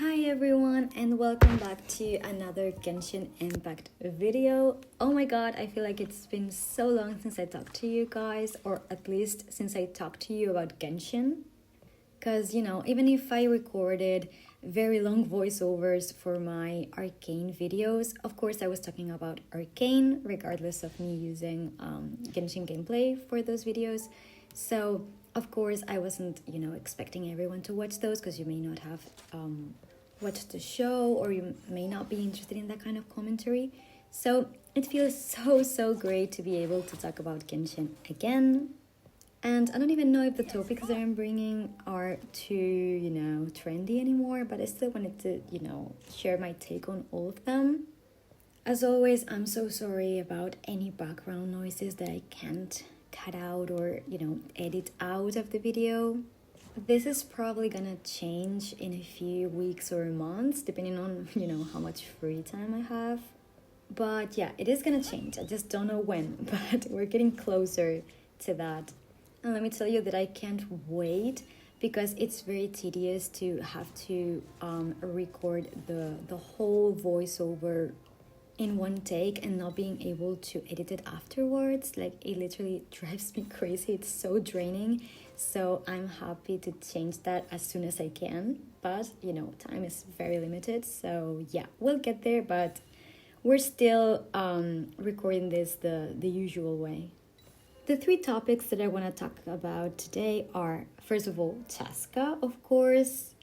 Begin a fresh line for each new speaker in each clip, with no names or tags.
Hi everyone and welcome back to another Genshin Impact video. Oh my god, I feel like it's been so long since I talked to you guys, or at least since I talked to you about Genshin. Because, even if I recorded very long voiceovers for my Arcane videos, of course I was talking about Arcane, regardless of me using Genshin gameplay for those videos. So, of course, I wasn't, expecting everyone to watch those because you may not have watched the show or you may not be interested in that kind of commentary. So it feels so great to be able to talk about Genshin again. And I don't even know if the topics that I'm bringing are too, trendy anymore, but I still wanted to, share my take on all of them. As always, I'm so sorry about any background noises that I can't cut out or, edit out of the video. This is probably gonna change in a few weeks or months, depending on, how much free time I have. But yeah, it is gonna change. I just don't know when, but we're getting closer to that. And let me tell you that I can't wait because it's very tedious to have to record the whole voiceover in one take and not being able to edit it afterwards. Like, it literally drives me crazy. It's so draining. So I'm happy to change that as soon as I can. But, time is very limited. So yeah, we'll get there, but we're still recording this the usual way. The three topics that I want to talk about today are, first of all, Chasca, of course,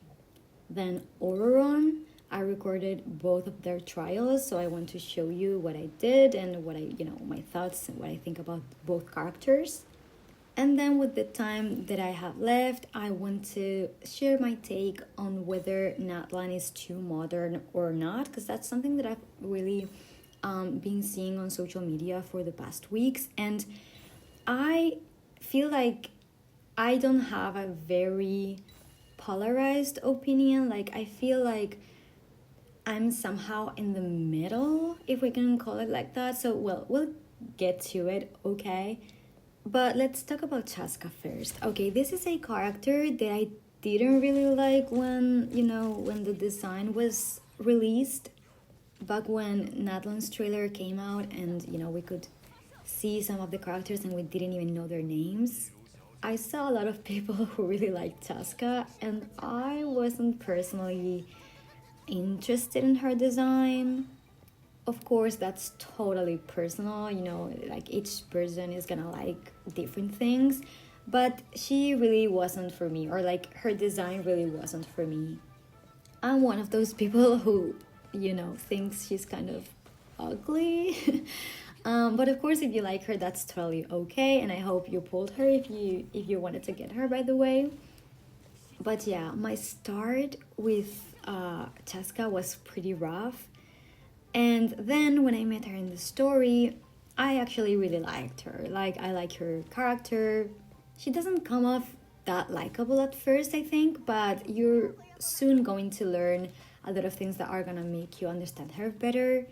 then Ororon. I recorded both of their trials, so I want to show you what I did and what my thoughts and what I think about both characters. And then with the time that I have left, I want to share my take on whether Natlan is too modern or not, because that's something that I've really been seeing on social media for the past weeks. And I feel like I don't have a very polarized opinion. Like, I feel like I'm somehow in the middle, if we can call it like that. So, we'll get to it, okay? But let's talk about Chasca first. Okay, this is a character that I didn't really like when the design was released. Back when Natlan's trailer came out and, we could see some of the characters and we didn't even know their names. I saw a lot of people who really liked Chasca, and I wasn't personally interested in her design. Of course, that's totally personal, like each person is gonna like different things, but she really wasn't for me, or like her design really wasn't for me. I'm one of those people who, thinks she's kind of ugly. But of course, if you like her, that's totally okay, and I hope you pulled her if you wanted to get her, by the way. But yeah, my start with Chasca was pretty rough. And then when I met her in the story, I actually really liked her. Like, I like her character. She doesn't come off that likable at first, I think, but you're soon going to learn a lot of things that are gonna make you understand her better.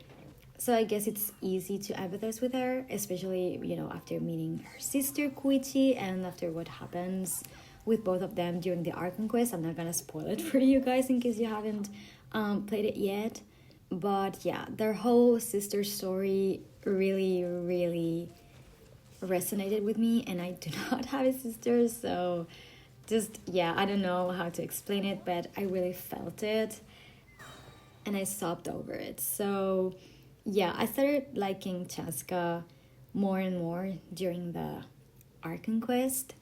So I guess it's easy to empathize with her, especially, after meeting her sister Koichi and after what happens with both of them during the Archon quest. I'm not gonna spoil it for you guys in case you haven't played it yet. But yeah, their whole sister story really resonated with me, and I do not have a sister, so I don't know how to explain it, but I really felt it and I sobbed over it. So yeah, I started liking Chasca more and more during the Archon quest.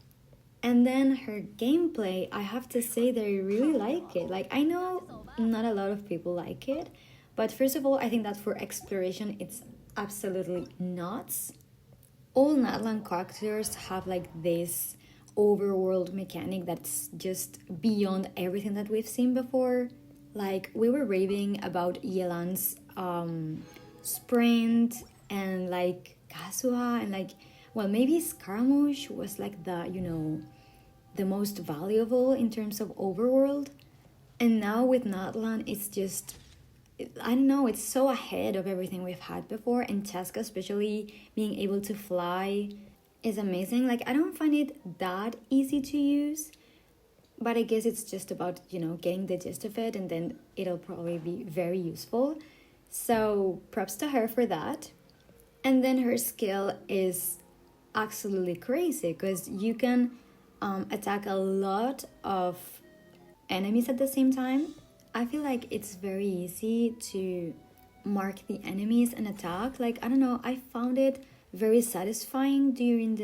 And then her gameplay, I have to say that I really like it. Like, I know not a lot of people like it, but first of all, I think that for exploration, it's absolutely nuts. All Natlan characters have like this overworld mechanic that's just beyond everything that we've seen before. Like, we were raving about Yelan's sprint and like Kazuha and like, well, maybe Scaramouche was like the most valuable in terms of overworld. And now with Natlan, it's just, I don't know, it's so ahead of everything we've had before. And Chasca, especially being able to fly, is amazing. Like, I don't find it that easy to use, but I guess it's just about, getting the gist of it, and then it'll probably be very useful. So props to her for that. And then her skill is absolutely crazy because you can attack a lot of enemies at the same time. I feel like it's very easy to mark the enemies and attack. Like, I don't know, I found it very satisfying during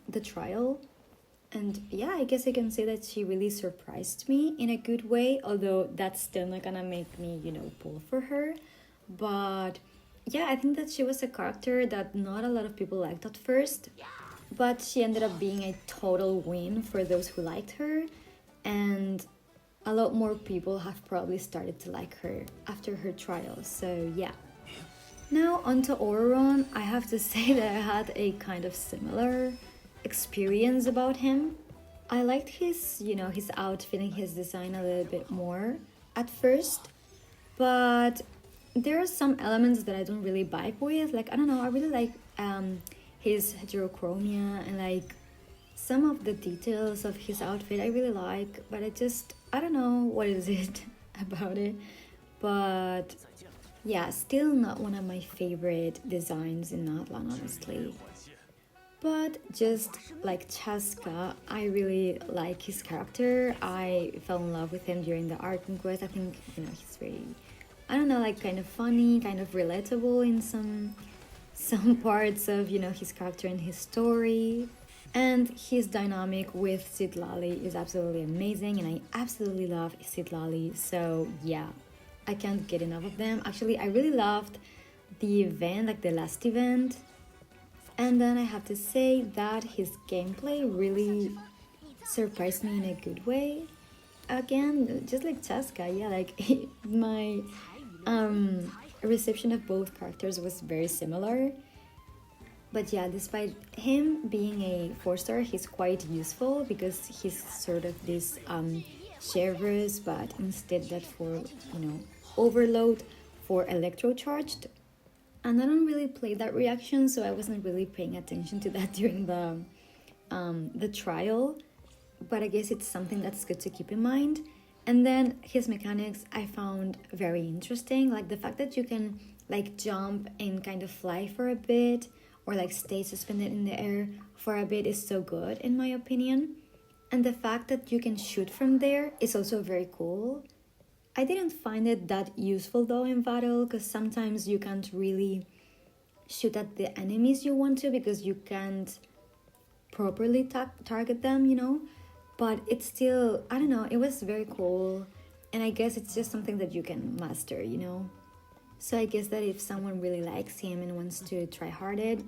the trial. And yeah, I guess I can say that she really surprised me in a good way, although that's still not gonna make me, pull for her. But yeah, I think that she was a character that not a lot of people liked at first, but she ended up being a total win for those who liked her, and a lot more people have probably started to like her after her trial. So yeah. Now onto Ororon, I have to say that I had a kind of similar experience about him. I liked his outfit and his design a little bit more at first, but there are some elements that I don't really vibe with. Like, I don't know, I really like his heterochromia and like some of the details of his outfit I really like, but I don't know what is it about it. But yeah, still not one of my favorite designs in Natlan, honestly. But just like Chasca, I really like his character. I fell in love with him during the art conquest. I think, he's very, I don't know, like kind of funny, kind of relatable in some parts of, his character and his story. And his dynamic with Citlali is absolutely amazing, and I absolutely love Citlali. So yeah, I can't get enough of them. Actually, I really loved the event, like the last event. And then I have to say that his gameplay really surprised me in a good way. Again, just like Chasca, yeah, like my reception of both characters was very similar. But yeah, despite him being a 4-star, he's quite useful because he's sort of this Cerberus, but instead that for, overload for electrocharged. And I don't really play that reaction, so I wasn't really paying attention to that during the trial. But I guess it's something that's good to keep in mind. And then his mechanics I found very interesting, like the fact that you can like jump and kind of fly for a bit, or like stay suspended in the air for a bit is so good in my opinion. And the fact that you can shoot from there is also very cool. I didn't find it that useful though in battle, because sometimes you can't really shoot at the enemies you want to because you can't properly target them. But it's still, I don't know, it was very cool, and I guess it's just something that you can master. So I guess that if someone really likes him and wants to try hard it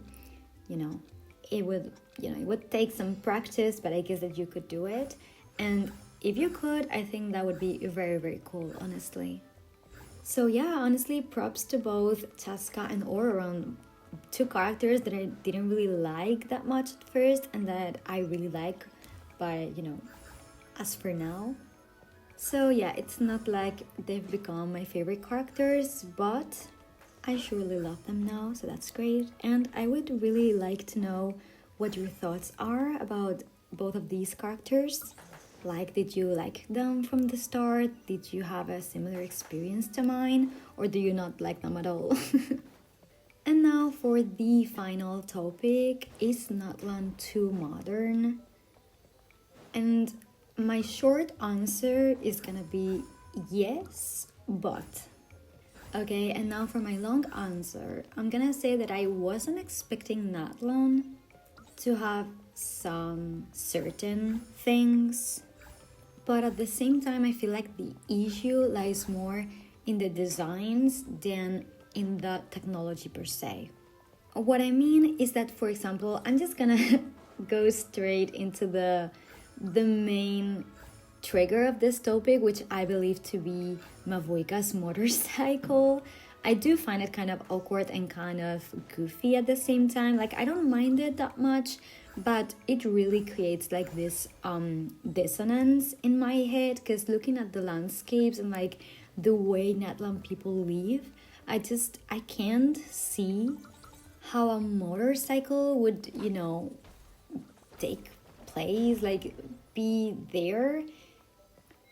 would take some practice, but I guess that you could do it. And if you could, I think that would be very, very cool, honestly. So yeah, honestly, props to both Chasca and Ororon, two characters that I didn't really like that much at first and that I really like, but as for now. So yeah, it's not like they've become my favorite characters, but I surely love them now, so that's great. And I would really like to know what your thoughts are about both of these characters. Like, did you like them from the start? Did you have a similar experience to mine? Or do you not like them at all? And now for the final topic, is Natlan too modern? And my short answer is gonna be yes, but. Okay, and now for my long answer, I'm gonna say that I wasn't expecting Natlan to have some certain things, but at the same time I feel like the issue lies more in the designs than in the technology per se. What I mean is that, for example, I'm just gonna go straight into the main trigger of this topic, which I believe to be Mavuika's motorcycle. I do find it kind of awkward and kind of goofy at the same time. Like, I don't mind it that much, but it really creates like this dissonance in my head, because looking at the landscapes and like the way Natlan people live, I can't see how a motorcycle would, take place, like be there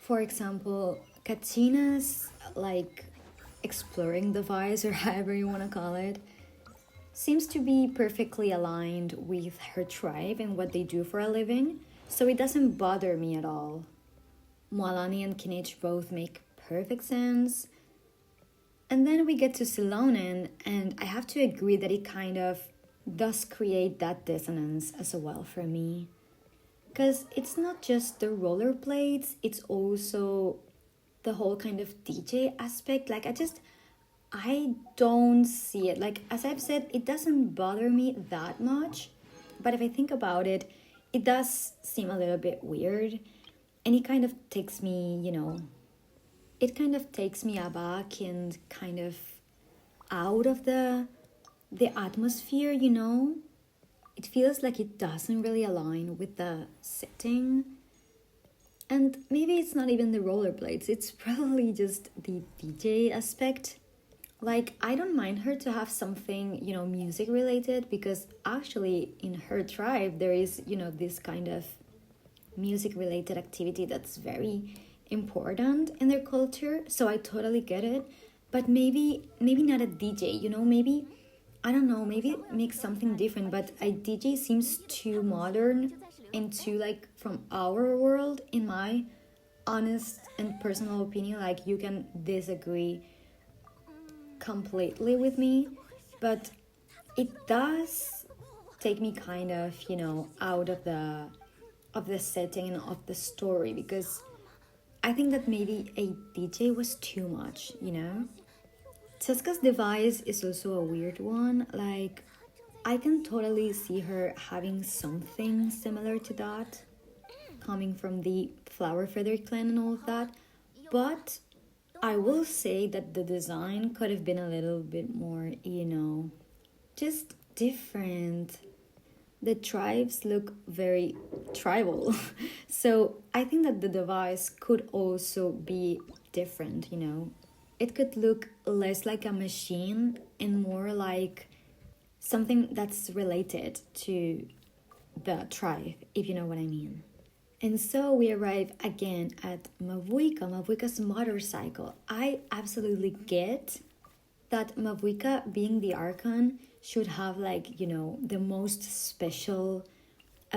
For example, Katina's like exploring device or however you want to call it seems to be perfectly aligned with her tribe and what they do for a living, so it doesn't bother me at all. Moalani and Kinich both make perfect sense. And then we get to Silonen, and I have to agree that it kind of does create that dissonance as well for me. Because it's not just the rollerblades, it's also the whole kind of DJ aspect. Like, I don't see it. Like, as I've said, it doesn't bother me that much. But if I think about it, it does seem a little bit weird. And it kind of takes me, it kind of takes me aback and kind of out of the atmosphere, It feels like it doesn't really align with the setting. And maybe it's not even the rollerblades, it's probably just the DJ aspect. Like, I don't mind her to have something, music related, because actually in her tribe there is, this kind of music related activity that's very important in their culture. So I totally get it. But maybe not a DJ, maybe, I don't know, maybe make something different, but a DJ seems too modern and too like from our world, in my honest and personal opinion. Like, you can disagree completely with me, but it does take me kind of, out of the setting and of the story, because I think that maybe a DJ was too much, Chasca's device is also a weird one. Like, I can totally see her having something similar to that, coming from the Flower Feather clan and all of that. But I will say that the design could have been a little bit more, just different. The tribes look very tribal. So I think that the device could also be different, It could look less like a machine and more like something that's related to the tribe, if you know what I mean. And so we arrive again at Mavuika's motorcycle. I absolutely get that Mavuika, being the Archon, should have the most special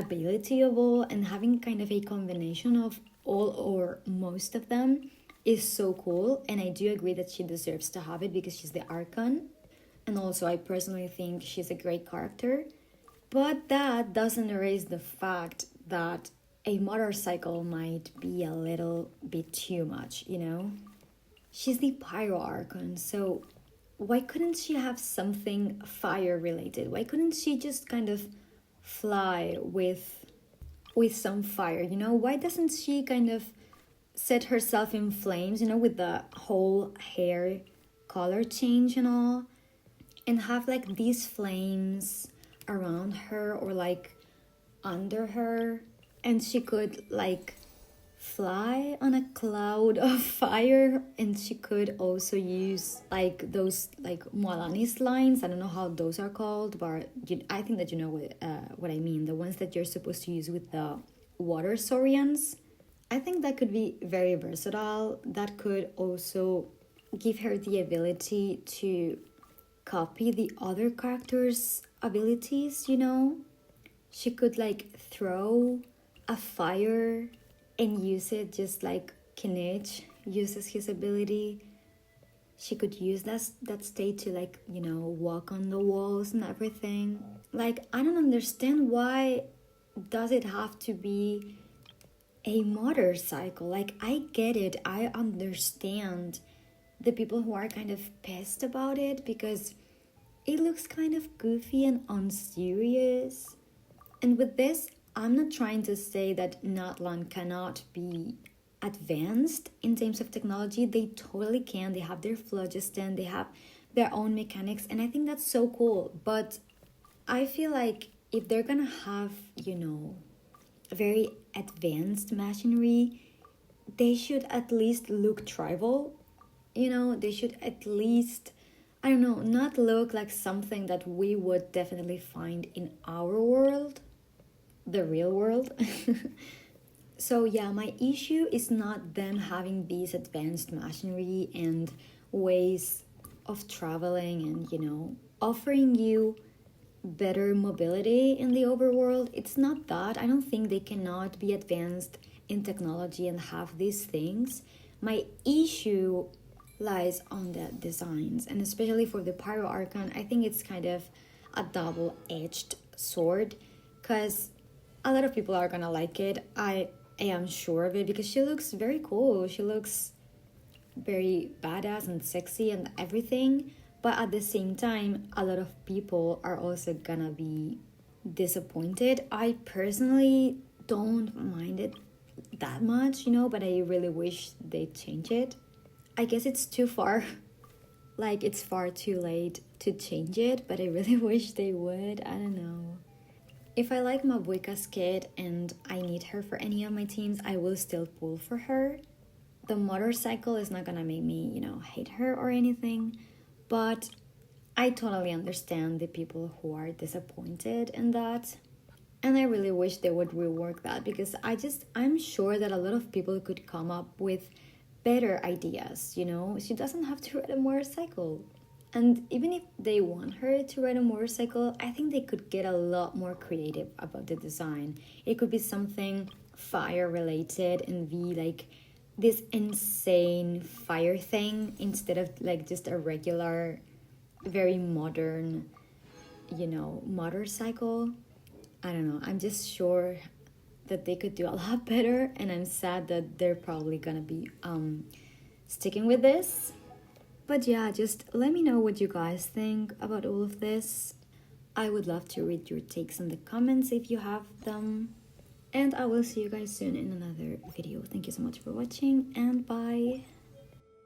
ability of all, and having kind of a combination of all or most of them is so cool. And I do agree that she deserves to have it because she's the Archon. And also, I personally think she's a great character. But that doesn't erase the fact that a motorcycle might be a little bit too much, She's the Pyro Archon, so why couldn't she have something fire related? Why couldn't she just kind of fly with some fire, Why doesn't she kind of set herself in flames, with the whole hair color change and all, and have like these flames around her or like under her, and she could like fly on a cloud of fire, and she could also use like those like Moalani's lines. I don't know how those are called, but I think that you know what I mean, the ones that you're supposed to use with the water saurians. I think that could be very versatile. That could also give her the ability to copy the other characters' abilities, She could like throw a fire and use it just like Kinich uses his ability. She could use that state to like, walk on the walls and everything. Like, I don't understand why does it have to be a motorcycle? Like, I get it. I understand the people who are kind of pissed about it because it looks kind of goofy and unserious. And with this, I'm not trying to say that Natlan cannot be advanced in terms of technology. They totally can. They have their phlogiston, they have their own mechanics, and I think that's so cool. But I feel like if they're gonna have, very advanced machinery, they should at least look tribal. They should at least, I don't know, not look like something that we would definitely find in our world, the real world. So yeah, my issue is not them having these advanced machinery and ways of traveling and, offering you better mobility in the overworld. It's not that. I don't think they cannot be advanced in technology and have these things. My issue lies on the designs, and especially for the Pyro Archon, I think it's kind of a double-edged sword, because a lot of people are gonna like it. I am sure of it, because she looks very cool. She looks very badass and sexy and everything, but at the same time, a lot of people are also gonna be disappointed. I personally don't mind it that much, but I really wish they change it. I guess it's too far, like it's far too late to change it, but I really wish they would. I don't know. If I like Mabuika's kid and I need her for any of my teams, I will still pull for her. The motorcycle is not gonna make me, hate her or anything, but I totally understand the people who are disappointed in that. And I really wish they would rework that, because I'm sure that a lot of people could come up with better ideas, She doesn't have to ride a motorcycle. And even if they want her to ride a motorcycle, I think they could get a lot more creative about the design. It could be something fire related and be like this insane fire thing instead of like just a regular, very modern, motorcycle. I don't know. I'm just sure that they could do a lot better, and I'm sad that they're probably gonna be sticking with this. But yeah, just let me know what you guys think about all of this. I would love to read your takes in the comments if you have them. And I will see you guys soon in another video. Thank you so much for watching, and bye.